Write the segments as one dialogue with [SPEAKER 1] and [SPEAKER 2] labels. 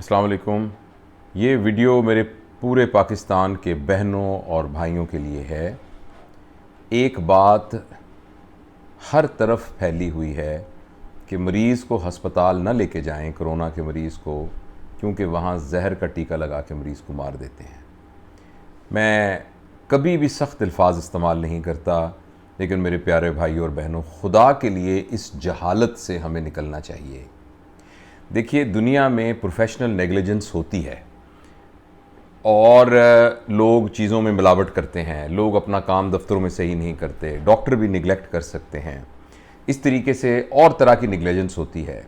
[SPEAKER 1] अस्सलाम वालेकुम। ये वीडियो मेरे पूरे पाकिस्तान के बहनों और भाइयों के लिए है। एक बात हर तरफ फैली हुई है कि मरीज़ को हस्पताल न लेके जाएं, कोरोना के मरीज़ को, क्योंकि वहाँ जहर का टीका लगा के मरीज़ को मार देते हैं। मैं कभी भी सख्त अल्फाज इस्तेमाल नहीं करता, लेकिन मेरे प्यारे भाइयों और बहनों, खुदा के लिए इस जहालत से हमें निकलना चाहिए। देखिए, दुनिया में प्रोफेशनल नेग्लिजेंस होती है और लोग चीज़ों में मिलावट करते हैं, लोग अपना काम दफ्तरों में सही नहीं करते, डॉक्टर भी निगलेक्ट कर सकते हैं, इस तरीके से और तरह की नेग्लिजेंस होती है।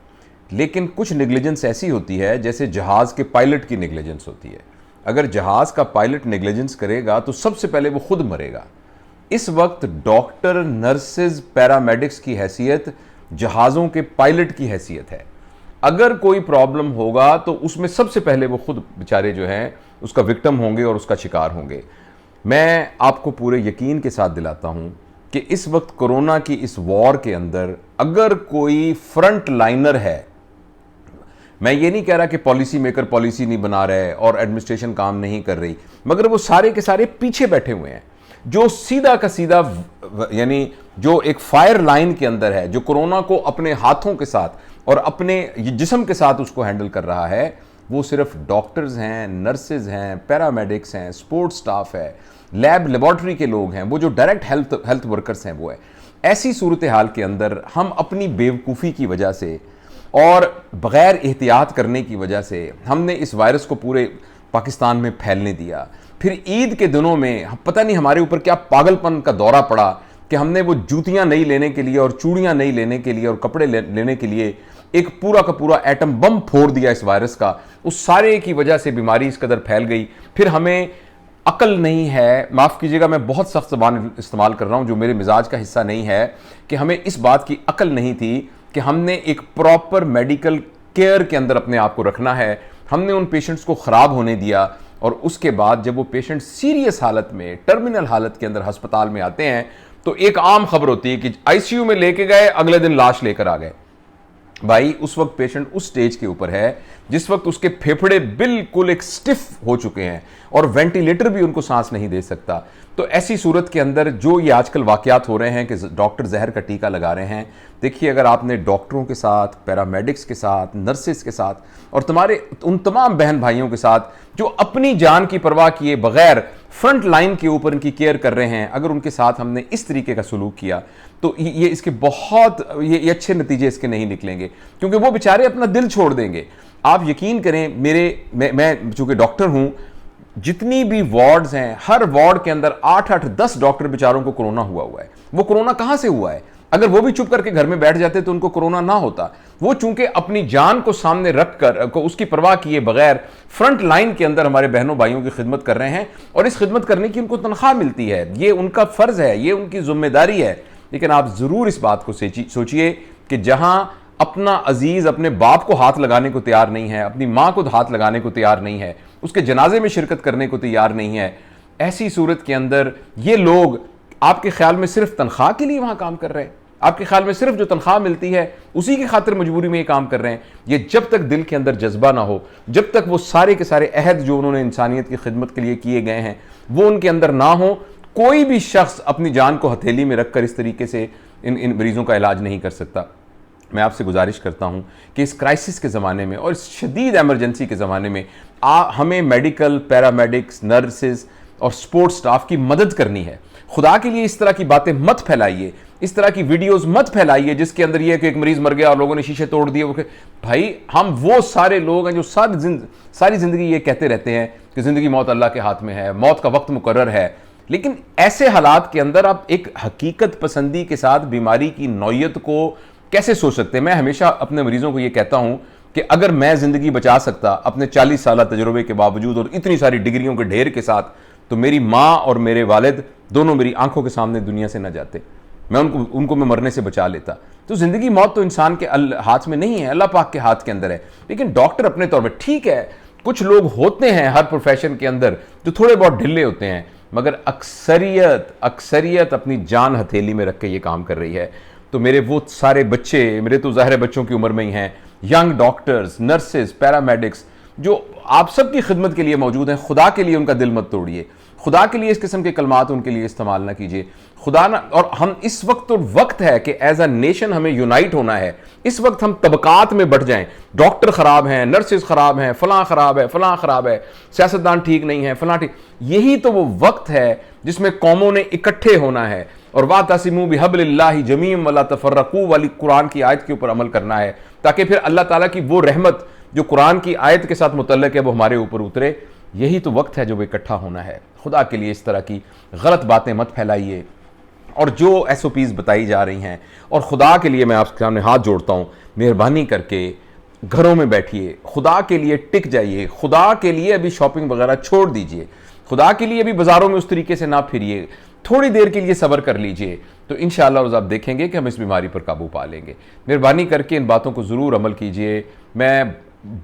[SPEAKER 1] लेकिन कुछ नेग्लिजेंस ऐसी होती है जैसे जहाज़ के पायलट की नेग्लिजेंस होती है। अगर जहाज़ का पायलट नेग्लिजेंस करेगा तो सबसे पहले वो खुद मरेगा। इस वक्त डॉक्टर, नर्सेज, पैरामेडिक्स की हैसियत जहाज़ों के पायलट की हैसियत है। अगर कोई प्रॉब्लम होगा तो उसमें सबसे पहले वो खुद बेचारे जो हैं उसका विक्टिम होंगे और उसका शिकार होंगे। मैं आपको पूरे यकीन के साथ दिलाता हूं कि इस वक्त कोरोना की इस वॉर के अंदर अगर कोई फ्रंट लाइनर है, मैं ये नहीं कह रहा कि पॉलिसी मेकर पॉलिसी नहीं बना रहे और एडमिनिस्ट्रेशन काम नहीं कर रही, मगर वो सारे के सारे पीछे बैठे हुए हैं। जो सीधा का सीधा यानी जो एक फायर लाइन के अंदर है, जो कोरोना को अपने हाथों के साथ और अपने जिस्म के साथ उसको हैंडल कर रहा है, वो सिर्फ डॉक्टर्स हैं, नर्सेज हैं, पैरामेडिक्स हैं, स्पोर्ट्स स्टाफ है, लेबॉर्ट्री के लोग हैं, वो जो डायरेक्ट हेल्थ वर्कर्स हैं वो है। ऐसी सूरत हाल के अंदर हम अपनी बेवकूफ़ी की वजह से और बग़ैर एहतियात करने की वजह से हमने इस वायरस को पूरे पाकिस्तान में फैलने दिया। फिर ईद के दिनों में पता नहीं हमारे ऊपर क्या पागलपन का दौरा पड़ा कि हमने वो जूतियां नहीं लेने के लिए और चूड़ियां नहीं लेने के लिए और कपड़े लेने के लिए एक पूरा का पूरा एटम बम फोड़ दिया इस वायरस का। उस सारे की वजह से बीमारी इस कदर फैल गई। फिर हमें अकल नहीं है, माफ़ कीजिएगा मैं बहुत सख्त ज़बान इस्तेमाल कर रहा हूं जो मेरे मिजाज का हिस्सा नहीं है, कि हमें इस बात की अकल नहीं थी कि हमने एक प्रॉपर मेडिकल केयर के अंदर अपने आप को रखना है। हमने उन पेशेंट्स को ख़राब होने दिया और उसके बाद जब वो पेशेंट सीरियस हालत में, टर्मिनल हालत के अंदर अस्पताल में आते हैं तो एक आम खबर होती है कि आईसीयू में लेके गए, अगले दिन लाश लेकर आ गए। भाई, उस वक्त पेशेंट उस स्टेज के ऊपर है जिस वक्त उसके फेफड़े बिल्कुल एक स्टिफ हो चुके हैं और वेंटिलेटर भी उनको सांस नहीं दे सकता। तो ऐसी सूरत के अंदर जो ये आजकल वाकयात हो रहे हैं कि डॉक्टर जहर का टीका लगा रहे हैं, देखिए, अगर आपने डॉक्टरों के साथ, पैरामेडिक्स के साथ, नर्सेस के साथ और तुम्हारे उन तमाम बहन भाइयों के साथ जो अपनी जान की परवाह किए बगैर फ्रंट लाइन के ऊपर इनकी केयर कर रहे हैं, अगर उनके साथ हमने इस तरीके का सलूक किया तो ये इसके बहुत ये अच्छे नतीजे इसके नहीं निकलेंगे, क्योंकि वो बेचारे अपना दिल छोड़ देंगे। आप यकीन करें, मैं चूंकि डॉक्टर हूं, जितनी भी वार्ड्स हैं, हर वार्ड के अंदर 8-10 डॉक्टर बेचारों को कोरोना हुआ है। वो कोरोना कहां से हुआ है? अगर वो भी चुप करके घर में बैठ जाते तो उनको कोरोना ना होता। वो चूंकि अपनी जान को सामने रखकर को उसकी परवाह किए बगैर फ्रंट लाइन के अंदर हमारे बहनों भाइयों की खिदमत कर रहे हैं और इस खिदमत करने की उनको तनख्वाह मिलती है, ये उनका फर्ज है, ये उनकी जिम्मेदारी है। लेकिन आप जरूर इस बात को सोचिए कि जहां अपना अजीज अपने बाप को हाथ लगाने को तैयार नहीं है, अपनी मां को हाथ लगाने को तैयार नहीं है, उसके जनाजे में शिरकत करने को तैयार नहीं है, ऐसी सूरत के अंदर ये लोग आपके ख्याल में सिर्फ तनख्वाह के लिए वहां काम कर रहे हैं? आपके ख्याल में सिर्फ जो तनख्वाह मिलती है उसी की खातिर मजबूरी में ये काम कर रहे हैं? ये जब तक दिल के अंदर जज्बा ना हो, जब तक वो सारे के सारे अहद जो उन्होंने इंसानियत की खिदमत के लिए किए गए हैं वो उनके अंदर ना हो, कोई भी शख्स अपनी जान को हथेली में रखकर इस तरीके से इन मरीजों का इलाज नहीं कर सकता। मैं आपसे गुजारिश करता हूं कि इस क्राइसिस के ज़माने में और इस शदीद एमरजेंसी के ज़माने में हमें मेडिकल, पैरामेडिक्स, नर्सेज और सपोर्ट स्टाफ की मदद करनी है। खुदा के लिए इस तरह की बातें मत फैलाइए, इस तरह की वीडियोस मत फैलाइए जिसके अंदर यह कि एक मरीज मर गया और लोगों ने शीशे तोड़ दिए। भाई, हम वो सारे लोग हैं जो सारी जिंदगी ये कहते रहते हैं कि जिंदगी मौत अल्लाह के हाथ में है, मौत का वक्त मुकर्रर है। लेकिन ऐसे हालात के अंदर आप एक हकीकत पसंदी के साथ बीमारी की नौयत को कैसे सोच सकते हैं? मैं हमेशा अपने मरीजों को यह कहता हूं कि अगर मैं जिंदगी बचा सकता अपने 40 साल तजुर्बे के बावजूद और इतनी सारी डिग्रियों के ढेर के साथ, तो मेरी माँ और मेरे वालिद दोनों मेरी आंखों के सामने दुनिया से न जाते, मैं उनको मैं मरने से बचा लेता। तो जिंदगी मौत तो इंसान के हाथ में नहीं है, अल्लाह पाक के हाथ के अंदर है। लेकिन डॉक्टर अपने तौर पर, ठीक है, कुछ लोग होते हैं हर प्रोफेशन के अंदर जो थोड़े बहुत ढिल्ले होते हैं, मगर अक्सरियत अपनी जान हथेली में रख के ये काम कर रही है। तो मेरे वो सारे बच्चे, मेरे तो ज़ाहिर बच्चों की उम्र में ही हैं, यंग डॉक्टर्स, नर्सेज, पैरामेडिक्स, जो आप सबकी खिदमत के लिए मौजूद हैं, खुदा के लिए उनका दिल मत तोड़िए, खुदा के लिए इस किस्म के कलमात उनके लिए इस्तेमाल ना कीजिए। खुदा ना, और हम इस वक्त तो वक्त है कि एज अ नेशन हमें यूनाइट होना है। इस वक्त हम तबकात में बढ़ जाएं, डॉक्टर खराब हैं, नर्सेज खराब हैं, फलां खराब है, फलां खराब है, सियासतदान ठीक नहीं है, फलां ठीक, यही तो वो वक्त है जिसमें कौमों ने इकट्ठे होना है और वातसिमू बिहब्लिल्लाहि जमीअन वला तफर्रकू वाली कुरान की आयत के ऊपर अमल करना है, ताकि फिर अल्लाह ताला की वो रहमत जो कुरान की आयत के साथ मुतल्लक है वो हमारे ऊपर उतरे। यही तो वक्त है जो वो इकट्ठा होना है। खुदा के लिए इस तरह की गलत बातें मत फैलाइए, और जो SOPs बताई जा रही हैं, और खुदा के लिए मैं आपके सामने हाथ जोड़ता हूँ, मेहरबानी करके घरों में बैठिए, खुदा के लिए टिक जाइए, खुदा के लिए अभी शॉपिंग वगैरह छोड़ दीजिए, खुदा के लिए अभी बाज़ारों में उस तरीके से ना फिरिए, थोड़ी देर के लिए सब्र कर लीजिए, तो इंशाअल्लाह आप देखेंगे कि हम इस बीमारी पर काबू पा लेंगे। मेहरबानी करके इन बातों को ज़रूर अमल कीजिए। मैं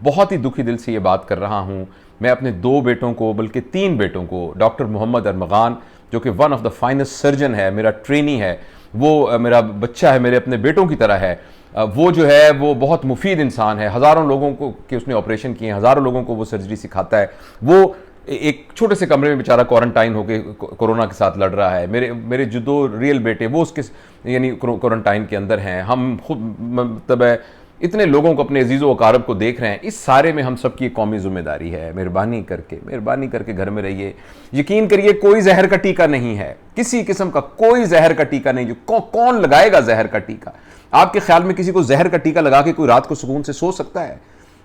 [SPEAKER 1] बहुत ही दुखी दिल से ये बात कर रहा हूँ। मैं अपने 2 बेटों को, बल्कि 3 बेटों को, डॉक्टर मोहम्मद अरमगान जो कि one of the finest surgeon है, मेरा ट्रेनी है, वो मेरा बच्चा है, मेरे अपने बेटों की तरह है, वो जो है वो बहुत मुफीद इंसान है, हज़ारों लोगों को कि उसने ऑपरेशन किए, हज़ारों लोगों को वो सर्जरी सिखाता है। वो एक छोटे से कमरे में बेचारा क्वारंटाइन होकर कोरोना के साथ लड़ रहा है। मेरे जो 2 रियल बेटे वो उसके यानी क्वारंटाइन के अंदर हैं। हम खुद मतलब इतने लोगों को, अपने अजीज़ व अकारब को देख रहे हैं। इस सारे में हम सबकी एक कौमी जिम्मेदारी है। मेहरबानी करके घर में रहिए। यकीन करिए कोई जहर का टीका नहीं है, किसी किस्म का कोई जहर का टीका नहीं। जो कौन लगाएगा जहर का टीका? आपके ख्याल में किसी को जहर का टीका लगा के कोई रात को सुकून से सो सकता है?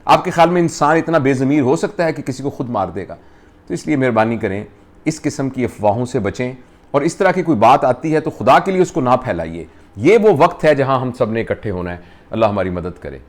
[SPEAKER 1] आपके ख्याल में इंसान इतना बेज़मीर हो सकता है कि किसी को खुद मार देगा? तो इसलिए मेहरबानी करें, इस किस्म की अफवाहों से बचें, और इस तरह की कोई बात आती है तो खुदा के लिए उसको ना फैलाइए। ये वो वक्त है जहां हम सब ने इकट्ठे होना है। अल्लाह हमारी मदद करे।